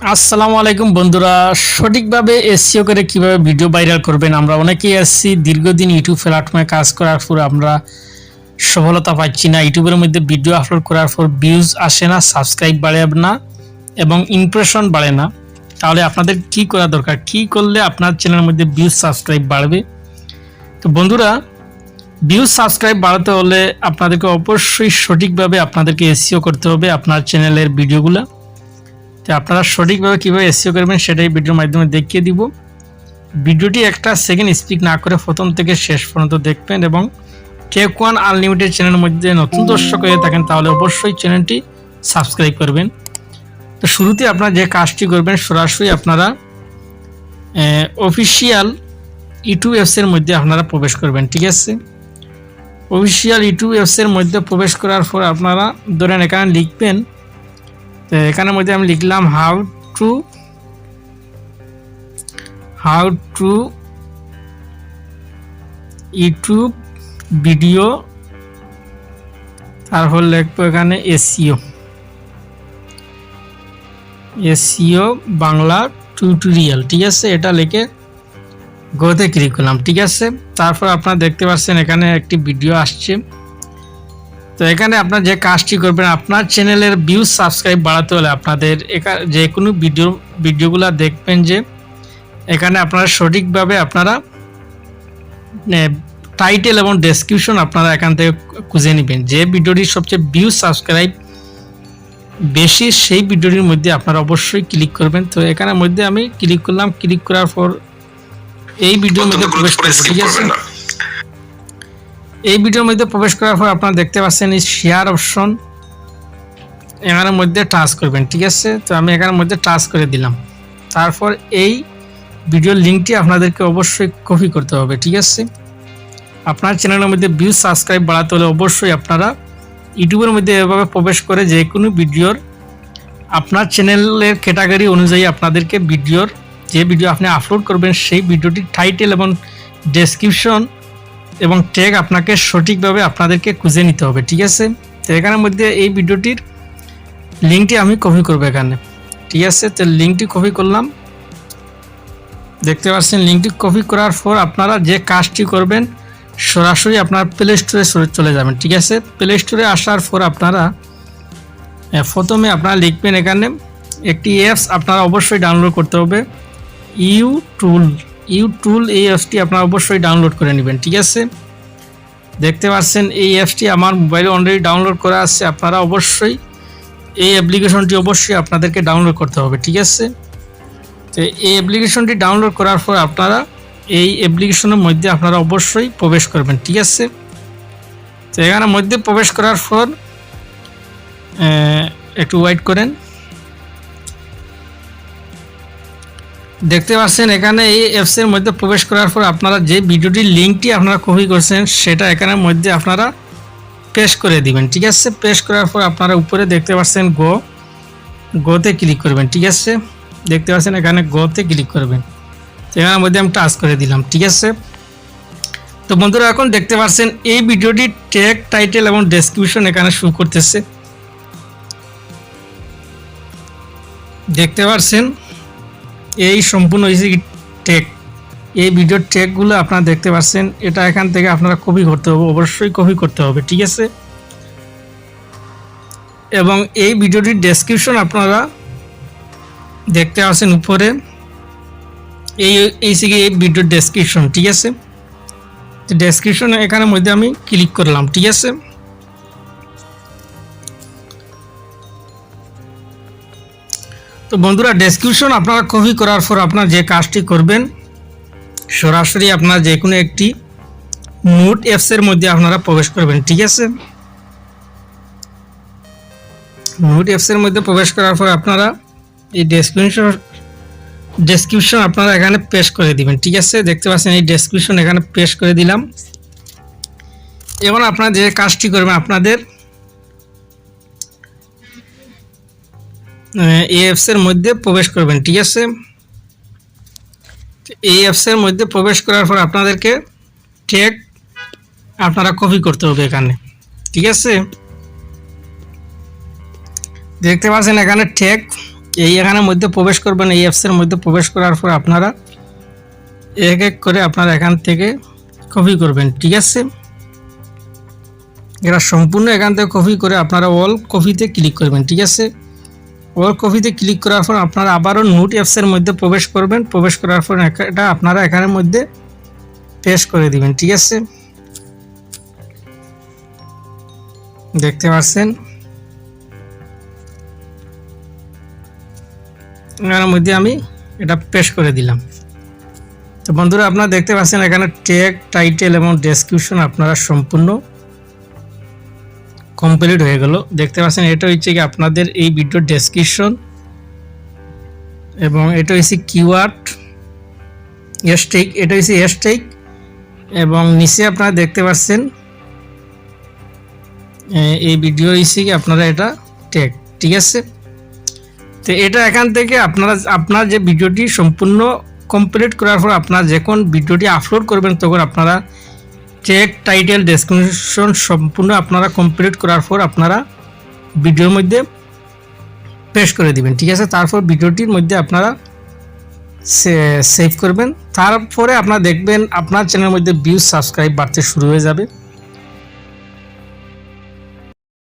আসসালামু আলাইকুম বন্ধুরা, সঠিকভাবে এসইও করে কিভাবে ভিডিও ভাইরাল করবেন। আমরা অনেকেই আসছি দীর্ঘদিন ইউটিউব প্ল্যাটফর্মে কাজ করার পর আমরা সফলতা পাচ্ছি না। ইউটিউবের মধ্যে ভিডিও আপলোড করার পর ভিউজ আসে না, সাবস্ক্রাইব বাড়ে না এবং ইমপ্রেশন বাড়ে না। তাহলে আপনাদের কি করা দরকার, কি করলে আপনার চ্যানেলের মধ্যে ভিউজ সাবস্ক্রাইব বাড়বে? তো বন্ধুরা, ভিউজ সাবস্ক্রাইব বাড়াতে হলে আপনাদেরকে অবশ্যই সঠিকভাবে আপনাদেরকে এসইও করতে হবে আপনার চ্যানেলের ভিডিওগুলো। তো আপনারা সঠিকভাবে কীভাবে এসইও করবেন সেটাই ভিডিওর মাধ্যমে দেখিয়ে দিব। ভিডিওটি একটা সেকেন্ড স্কিপ না করে প্রথম থেকে শেষ পর্যন্ত দেখবেন এবং টেক ওয়ান আনলিমিটেড চ্যানেলের মধ্যে নতুন দর্শক হয়ে থাকেন তাহলে অবশ্যই চ্যানেলটি সাবস্ক্রাইব করবেন। তো শুরুতে আপনারা যে কাজটি করবেন, সরাসরি আপনারা অফিসিয়াল ইউটিউব অ্যাপসের মধ্যে আপনারা প্রবেশ করবেন। ঠিক আছে, অফিসিয়াল ইউটিউব অ্যাপসের মধ্যে প্রবেশ করার পর আপনারা ধরেন এখানে লিখবেন, তো এখানের মধ্যে আমি লিখলাম হাউ টু ইউটিউব ভিডিও, তারপর লিখবো এখানে এসইও বাংলা টিউটোরিয়াল। ঠিক আছে, এটা লিখে গোতে ক্লিক করলাম। ঠিক আছে, তারপর আপনারা দেখতে পাচ্ছেন এখানে একটি ভিডিও আসছে। তো এখানে আপনার যে কাজটি করবেন, আপনার চ্যানেলের ভিউজ সাবস্ক্রাইব বাড়াতে হলে আপনাদের যে কোনো ভিডিওগুলো দেখবেন যে এখানে আপনারা সঠিকভাবে আপনারা টাইটেল এবং ডেসক্রিপশন আপনারা এখান থেকে খুঁজে নেবেন। যে ভিডিওটির সবচেয়ে ভিউজ সাবস্ক্রাইব বেশি সেই ভিডিওটির মধ্যে আপনারা অবশ্যই ক্লিক করবেন। তো এখানের মধ্যে আমি ক্লিক করলাম। ক্লিক করার পর এই ভিডিওর মধ্যে প্রবেশ করব। ঠিক আছে, এই ভিডিওর মধ্যে প্রবেশ করার পর আপনারা দেখতে পাচ্ছেন এই শেয়ার অপশন, এখানের মধ্যে টাচ করবেন। ঠিক আছে, তো আমি এখানের মধ্যে টাচ করে দিলাম। তারপর এই ভিডিওর লিঙ্কটি আপনাদেরকে অবশ্যই কপি করতে হবে। ঠিক আছে, আপনার চ্যানেলের মধ্যে ভিউজ সাবস্ক্রাইব বাড়াতে হলে অবশ্যই আপনারা ইউটিউবের মধ্যে এভাবে প্রবেশ করে যে কোনো ভিডিওর আপনার চ্যানেলের ক্যাটাগরি অনুযায়ী আপনাদেরকে যে ভিডিও আপনি আপলোড করবেন সেই ভিডিওটির টাইটেল এবং ডেসক্রিপশন এবং ট্যাগ আপনাকে সঠিকভাবে আপনাদেরকে খুঁজে নিতে হবে। ঠিক আছে, তো এখানের মধ্যে এই ভিডিওটির লিঙ্কটি আমি কপি করব এখানে। ঠিক আছে, তো লিঙ্কটি কপি করলাম। দেখতে পাচ্ছেন লিঙ্কটি কপি করার পর আপনারা যে কাজটি করবেন, সরাসরি আপনার প্লে স্টোরে চলে যাবেন। ঠিক আছে, প্লে স্টোরে আসার পর আপনারা প্রথমে আপনারা লিখবেন এখানে একটি অ্যাপস আপনারা অবশ্যই ডাউনলোড করতে হবে, ইউটুল এই অ্যাপসটি আপনারা অবশ্যই ডাউনলোড করে নেবেন। ঠিক আছে, দেখতে পাচ্ছেন এই অ্যাপসটি আমার মোবাইলে অলরেডি ডাউনলোড করা আছে। আপনারা অবশ্যই এই অ্যাপ্লিকেশনটি অবশ্যই আপনাদেরকে ডাউনলোড করতে হবে। ঠিক আছে, তো এই অ্যাপ্লিকেশনটি ডাউনলোড করার পর আপনারা এই অ্যাপ্লিকেশনের মধ্যে আপনারা অবশ্যই প্রবেশ করবেন। ঠিক আছে, তো এখানের মধ্যে প্রবেশ করার পর একটু ওয়েট করেন। দেখতে পাচ্ছেন এখানে এই অ্যাপসের মধ্যে প্রবেশ করার পর আপনারা যে ভিডিওটির লিঙ্কটি আপনারা কপি করছেন সেটা এখানের মধ্যে আপনারা পেস্ট করে দিবেন। ঠিক আছে, পেস্ট করার পর আপনারা উপরে দেখতে পাচ্ছেন গোতে ক্লিক করবেন। ঠিক আছে, দেখতে পাচ্ছেন এখানে গোতে ক্লিক করবেন। এখানের মধ্যে আমি টাচ করে দিলাম। ঠিক আছে, তো বন্ধুরা এখন দেখতে পাচ্ছেন এই ভিডিওটির ট্যাগ, টাইটেল এবং ডেসক্রিপশন এখানে শো করতেছে। দেখতে পাচ্ছেন এই সম্পূর্ণ ট্যাগ, এই ভিডিওর ট্যাগগুলো আপনারা দেখতে পাচ্ছেন। এটা এখান থেকে আপনারা কপি করতে হবে, অবশ্যই কপি করতে হবে। ঠিক আছে, এবং এই ভিডিওটির ডেসক্রিপশন আপনারা দেখতে পাচ্ছেন উপরে, এই ভিডিওর ডেসক্রিপশন। ঠিক আছে, ডেসক্রিপশন এখানের মধ্যে আমি ক্লিক করলাম। ঠিক আছে, তো বন্ধুরা ডেসক্রিপশন আপনারা কপি করার পর আপনারা যে কাজটি করবেন, সরাসরি আপনারা যে কোনো একটি নোট অ্যাপসের মধ্যে আপনারা প্রবেশ করবেন। ঠিক আছে, নোট অ্যাপসের মধ্যে প্রবেশ করার পর আপনারা এই ডেসক্রিপশন আপনারা এখানে পেস্ট করে দিবেন। ঠিক আছে, দেখতে পাচ্ছেন এই ডেসক্রিপশন এখানে পেস্ট করে দিলাম। এবং আপনারা যে কাজটি করবেন, আপনাদের এই অ্যাপসের মধ্যে প্রবেশ করবেন। ঠিক আছে, এই অ্যাপসের মধ্যে প্রবেশ করার পর আপনাদেরকে ট্যাগ আপনারা কপি করতে হবে এখানে। ঠিক আছে, দেখতে পাচ্ছেন এখানে ট্যাগ এই এখানের মধ্যে প্রবেশ করবেন। এই অ্যাপসের মধ্যে প্রবেশ করার পর আপনারা এক এক করে আপনারা এখান থেকে কপি করবেন, ঠিক আছে। এরা সম্পূর্ণ এখান থেকে কপি করে আপনারা অল কপিতে ক্লিক করবেন, ঠিক আছে। অল কপিতে ক্লিক করার পর আপনারা আবারও নোট অ্যাপসের মধ্যে প্রবেশ করবেন। প্রবেশ করার পর এটা আপনারা এখানের মধ্যে পেস্ট করে দিবেন, ঠিক আছে। দেখতে পাচ্ছেন এর মধ্যে আমি এটা পেস্ট করে দিলাম। তো বন্ধুরা আপনারা দেখতে পাচ্ছেন এখানে ট্যাগ, টাইটেল এবং ডেসক্রিপশন আপনারা সম্পূর্ণ কমপ্লিট হয়ে গেল। দেখতে পাচ্ছেন এটা হচ্ছে কি আপনাদের এই ভিডিওর ডেসক্রিপশন এবং এটা হচ্ছে কিওয়ার্ড হ্যাশট্যাগ, এটা হচ্ছে হ্যাশট্যাগ এবং নিচে আপনারা দেখতে পাচ্ছেন এই ভিডিও হচ্ছে কি আপনারা এটা ট্যাগ, ঠিক আছে। তো এটা এখান থেকে আপনার যে ভিডিওটি সম্পূর্ণ কমপ্লিট করার পর আপনারা যখন ভিডিওটি আপলোড করবেন তখন আপনারা ট্যাগ, টাইটেল, ডেসক্রিপশন সম্পূর্ণ আপনারা কমপ্লিট করার পর আপনারা ভিডিওর মধ্যে পেস্ট করে দিবেন, ঠিক আছে। তারপর ভিডিওটির মধ্যে আপনারা সেভ করবেন। তারপরে আপনারা দেখবেন আপনার চ্যানেলের মধ্যে ভিউজ, সাবস্ক্রাইব বাড়তে শুরু হয়ে যাবে।